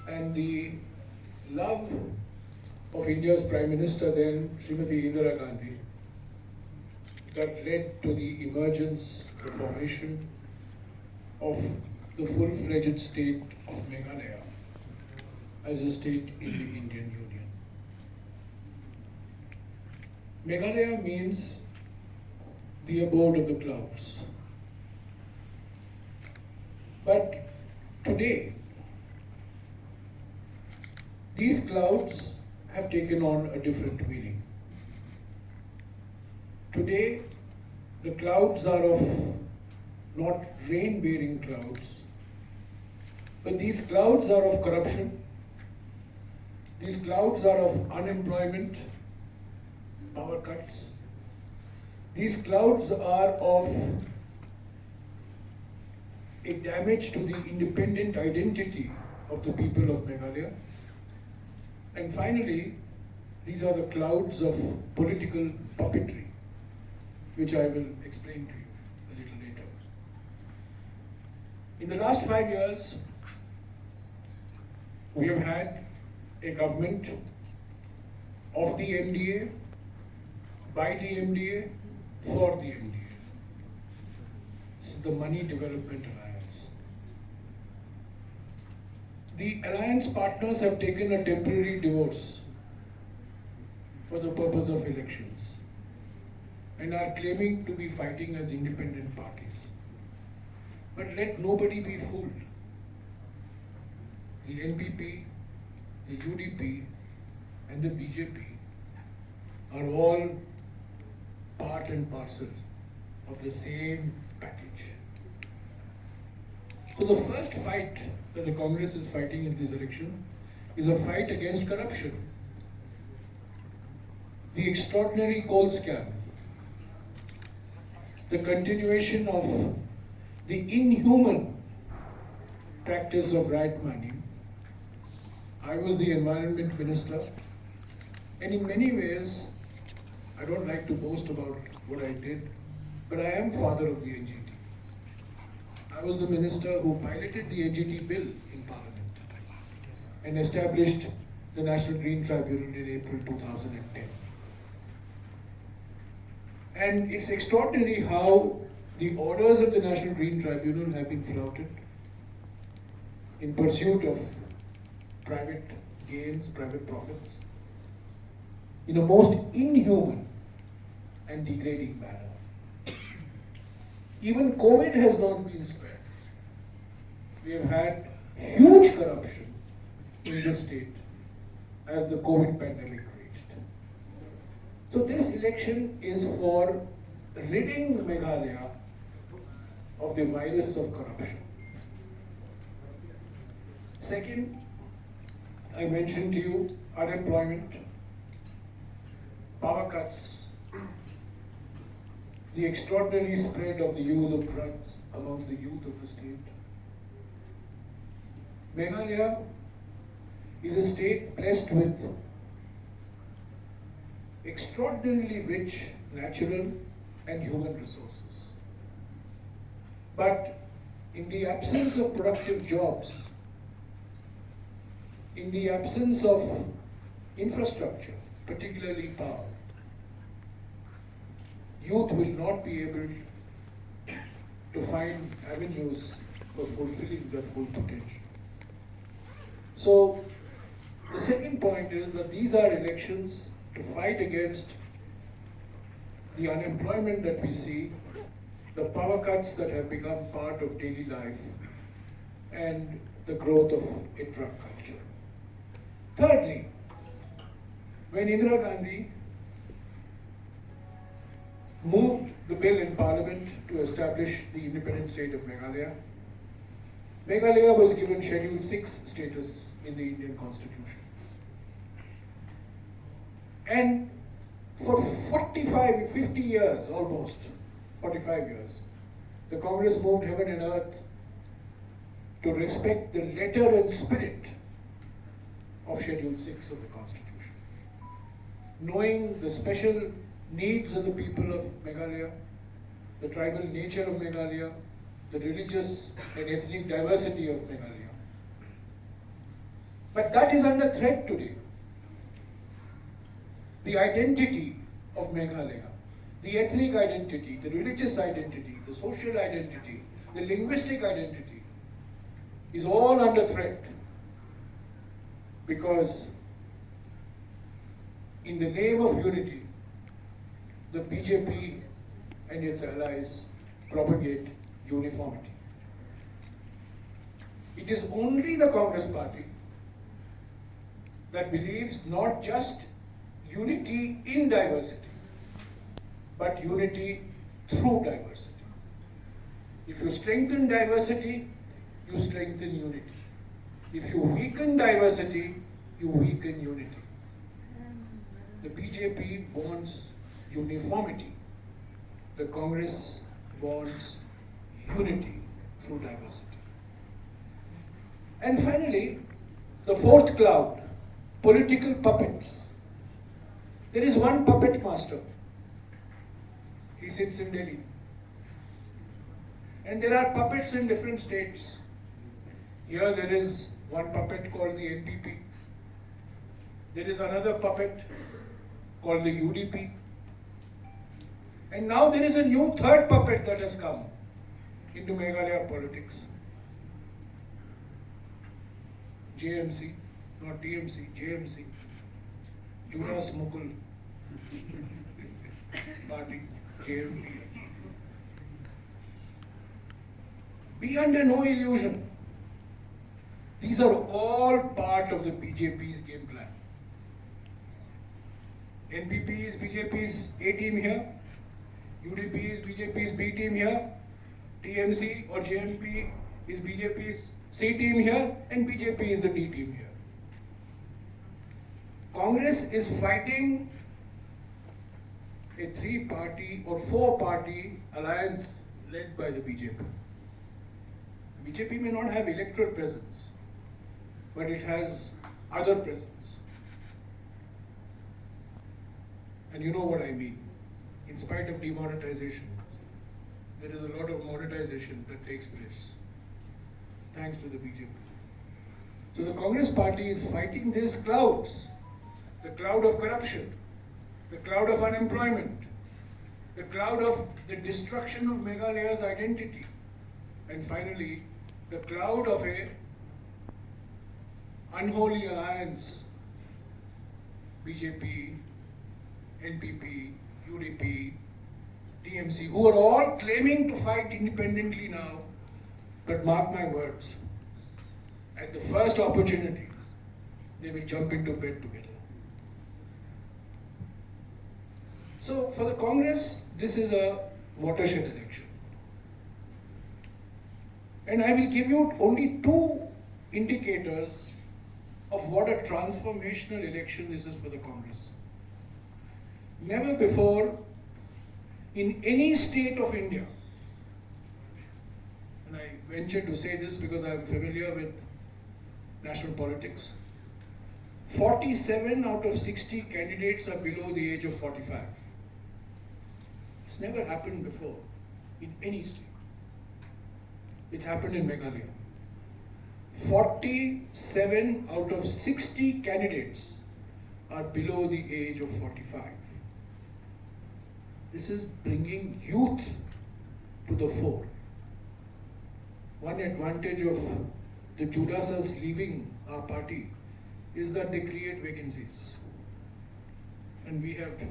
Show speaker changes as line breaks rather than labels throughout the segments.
and the love of India's Prime Minister then, Srimati Indira Gandhi, that led to the emergence, the formation of the full-fledged state of Meghalaya as a state in the Indian Union. Meghalaya means the abode of the clouds. But today, these clouds have taken on a different meaning. Today, the clouds are of not rain-bearing clouds, but these clouds are of corruption. These clouds are of unemployment, power cuts. These clouds are of a damage to the independent identity of the people of Meghalaya. And finally, these are the clouds of political puppetry, which I will explain to you a little later. In the last 5 years, we have had a government of the MDA, by the MDA, for the MDA. This is the Money Development Alliance. The alliance partners have taken a temporary divorce for the purpose of elections and are claiming to be fighting as independent parties. But let nobody be fooled. The NPP, the UDP and the BJP are all part and parcel of the same package. So the first fight that the Congress is fighting in this election is a fight against corruption. The extraordinary coal scam, the continuation of the inhuman practice of riot mining. I was the environment minister, and in many ways, I don't like to boast about what I did, but I am father of the NGT. I was the minister who piloted the NGT bill in Parliament and established the National Green Tribunal in April 2010. And it's extraordinary how the orders of the National Green Tribunal have been flouted in pursuit of private gains, private profits, in a most inhuman and degrading manner. Even COVID has not been spared. We have had huge corruption in the state as the COVID pandemic raged. So this election is for ridding Meghalaya of the virus of corruption. Second, I mentioned to you unemployment, power cuts, the extraordinary spread of the use of drugs amongst the youth of the state. Meghalaya is a state blessed with extraordinarily rich natural and human resources. But in the absence of productive jobs, in the absence of infrastructure, particularly power, youth will not be able to find avenues for fulfilling their full potential. So, the second point is that these are elections to fight against the unemployment that we see, the power cuts that have become part of daily life, and the growth of a drug culture. Thirdly, when Indira Gandhi moved the bill in Parliament to establish the independent state of Meghalaya, Meghalaya was given Schedule 6 status in the Indian Constitution. And for 50 years almost, 45 years, the Congress moved heaven and earth to respect the letter and spirit of Schedule 6 of the Constitution. Knowing the special needs of the people of Meghalaya, the tribal nature of Meghalaya, the religious and ethnic diversity of Meghalaya. But that is under threat today. The identity of Meghalaya, the ethnic identity, the religious identity, the social identity, the linguistic identity is all under threat because in the name of unity, the BJP and its allies propagate uniformity. It is only the Congress party that believes not just unity in diversity, but unity through diversity. If you strengthen diversity, you strengthen unity. If you weaken diversity, you weaken unity. The BJP wants uniformity. The Congress wants unity through diversity. And finally, the fourth cloud, political puppets. There is one puppet master. He sits in Delhi. And there are puppets in different states. Here there is one puppet called the NPP. There is another puppet called the UDP. And now there is a new third puppet that has come into Meghalaya politics. JMC, not TMC, JMC. Judas Mukul Party, JMP. Be under no illusion. These are all part of the BJP's game plan. NPP is BJP's A team here, UDP is BJP's B team here, TMC or JMP is BJP's C team here, and BJP is the D team here. Congress is fighting a three-party or four-party alliance led by the BJP. BJP may not have electoral presence, but it has other presence. And you know what I mean. In spite of demonetization, there is a lot of monetization that takes place, thanks to the BJP. So the Congress party is fighting these clouds, the cloud of corruption, the cloud of unemployment, the cloud of the destruction of Meghalaya's identity, and finally, the cloud of a unholy alliance, BJP, NPP, UDP, TMC, who are all claiming to fight independently now, but mark my words, at the first opportunity, they will jump into bed together. So for the Congress, this is a watershed election. And I will give you only two indicators of what a transformational election this is for the Congress. Never before in any state of India, and I venture to say this because I am familiar with national politics, 47 out of 60 candidates are below the age of 45. It's never happened before in any state. It's happened in Meghalaya. 47 out of 60 candidates are below the age of 45. This is bringing youth to the fore. One advantage of the Judasas leaving our party is that they create vacancies. And we have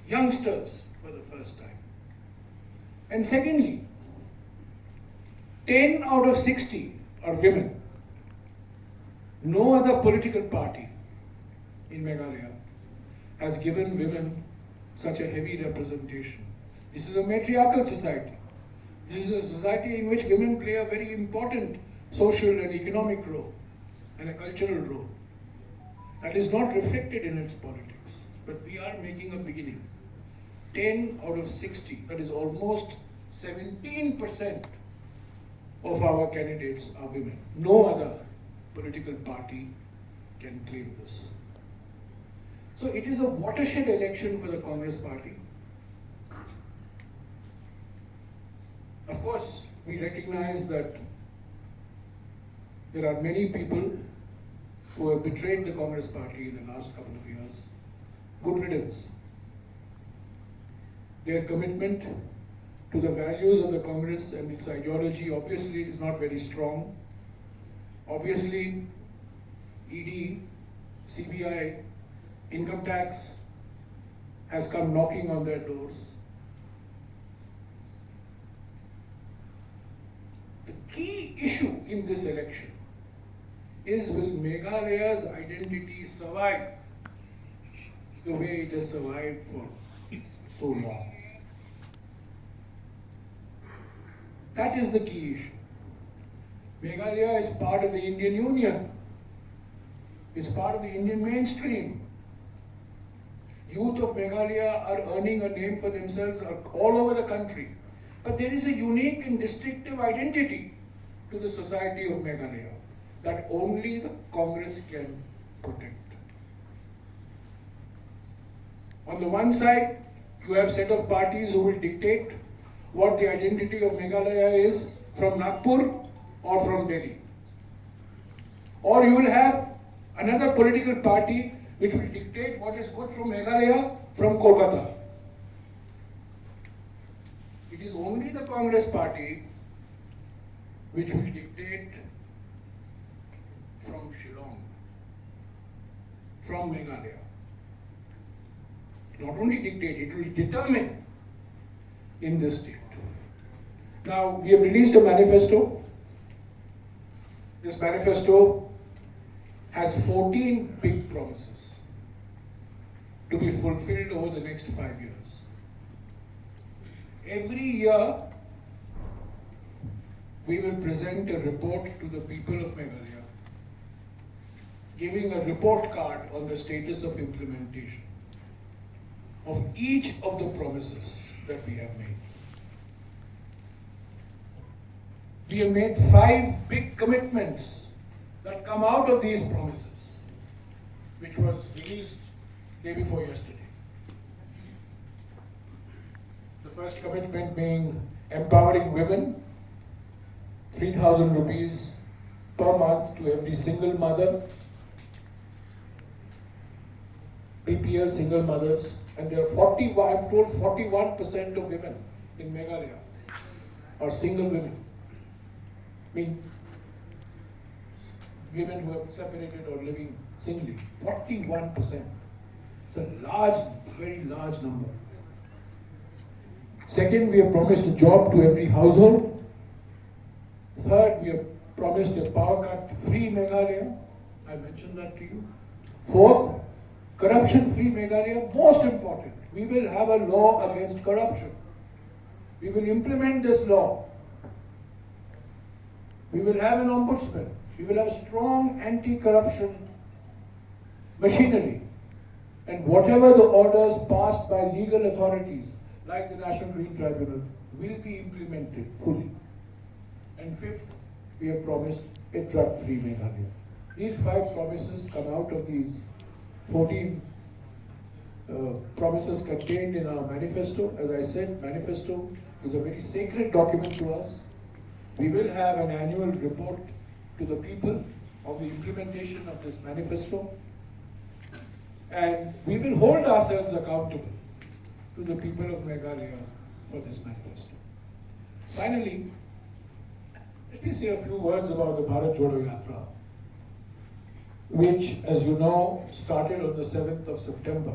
youngsters for the first time. And secondly, 10 out of 60 are women. No other political party in Meghalaya has given women such a heavy representation. This is a matriarchal society. This is a society in which women play a very important social and economic role and a cultural role. That is not reflected in its politics, but we are making a beginning. 10 out of 60, that is almost 17% of our candidates are women. No other political party can claim this. So it is a watershed election for the Congress party. Of course, we recognize that there are many people who have betrayed the Congress party in the last couple of years. Good riddance. Their commitment to the values of the Congress and its ideology obviously is not very strong. Obviously, ED, CBI, income tax has come knocking on their doors. The key issue in this election is, will Meghalaya's identity survive the way it has survived for so long? That is the key issue. Meghalaya is part of the Indian Union, is part of the Indian mainstream. Youth of Meghalaya are earning a name for themselves all over the country. But there is a unique and distinctive identity to the society of Meghalaya that only the Congress can protect. On the one side, you have a set of parties who will dictate what the identity of Meghalaya is from Nagpur or from Delhi. Or you will have another political party which will dictate what is good from Meghalaya from Kolkata. It is only the Congress party which will dictate from Shillong, from Meghalaya. Not only dictate, it will determine in this state. Now, we have released a manifesto. This manifesto has 14 big promises to be fulfilled over the next 5 years. Every year, we will present a report to the people of Meghalaya, giving a report card on the status of implementation of each of the promises that we have made. We have made 5 big commitments that come out of these promises, which was released day before yesterday. The first commitment being empowering women, 3,000 rupees per month to every single mother, BPL single mothers, and there are 41% of women in Meghalaya are single women. I mean, women who are separated or living singly, 41%. It's a large, very large number. Second, we have promised a job to every household. Third, we have promised a power cut-free Meghalaya. I mentioned that to you. Fourth, corruption-free Meghalaya. Most important, we will have a law against corruption. We will implement this law. We will have an ombudsman. We will have a strong anti-corruption machinery. And whatever the orders passed by legal authorities, like the National Green Tribunal, will be implemented fully. And fifth, we have promised a drug-free Meghalaya. These 5 promises come out of these 14 promises contained in our manifesto. As I said, manifesto is a very sacred document to us. We will have an annual report to the people on the implementation of this manifesto, and we will hold ourselves accountable to the people of Meghalaya for this manifesto. Finally, let me say a few words about the Bharat Jodo Yatra, which, as you know, started on the 7th of September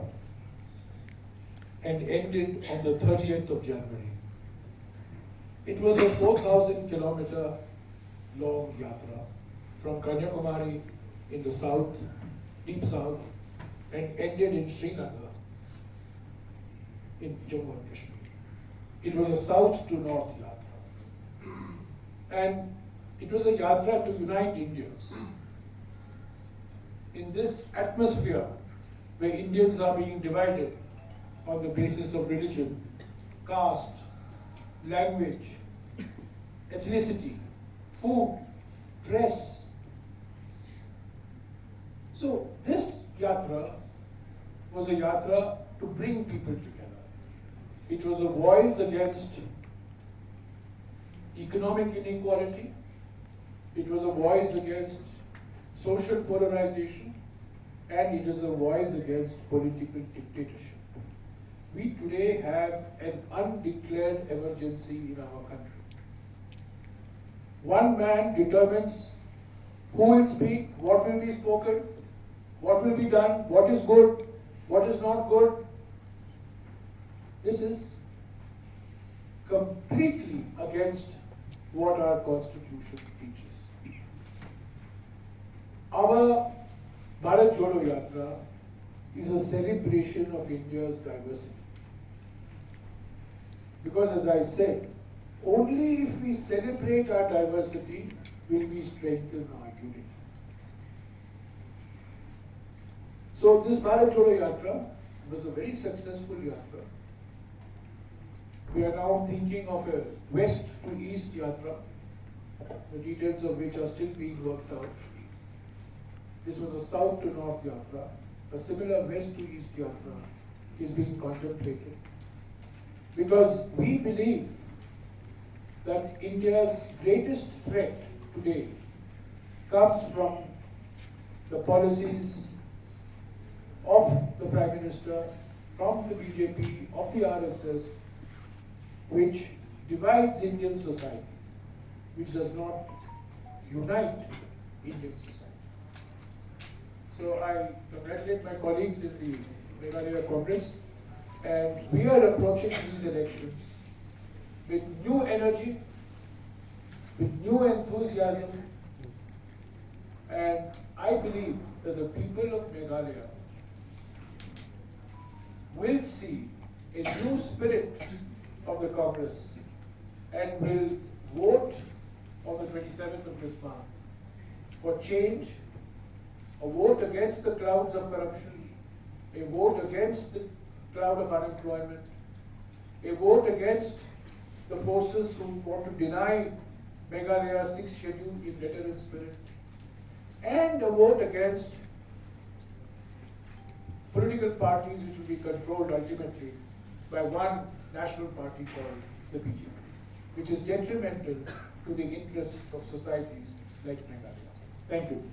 and ended on the 30th of January. It was a 4,000-kilometer long yatra from Kanyakumari in the south, deep south, and ended in Srinagar in Jammu and Kashmir. It was a south to north yatra. And it was a yatra to unite Indians. In this atmosphere where Indians are being divided on the basis of religion, caste, language, ethnicity, food, dress. So this yatra was a yatra to bring people together. It was a voice against economic inequality. It was a voice against social polarization, and it is a voice against political dictatorship. We today have an undeclared emergency in our country. One man determines who will speak, what will be spoken, what will be done, what is good, what is not good. This is completely against what our constitution teaches. Our Bharat Jodo Yatra is a celebration of India's diversity. Because as I said, only if we celebrate our diversity will we strengthen our unity. So this Bharat Jodo Yatra was a very successful yatra. We are now thinking of a west to east yatra, the details of which are still being worked out. This was a south to north yatra. A similar west to east yatra is being contemplated. Because we believe that India's greatest threat today comes from the policies of the Prime Minister, from the BJP, of the RSS, which divides Indian society, which does not unite Indian society. So I congratulate my colleagues in the Meghalaya Congress, and we are approaching these elections with new energy, with new enthusiasm, and I believe that the people of Meghalaya will see a new spirit of the Congress and will vote on the 27th of this month for change, a vote against the clouds of corruption, a vote against the cloud of unemployment, a vote against the forces who want to deny Meghalaya's 6th schedule in letter and spirit, and a vote against political parties which will be controlled ultimately by one national party called the BJP, which is detrimental to the interests of societies like Meghalaya. Thank you.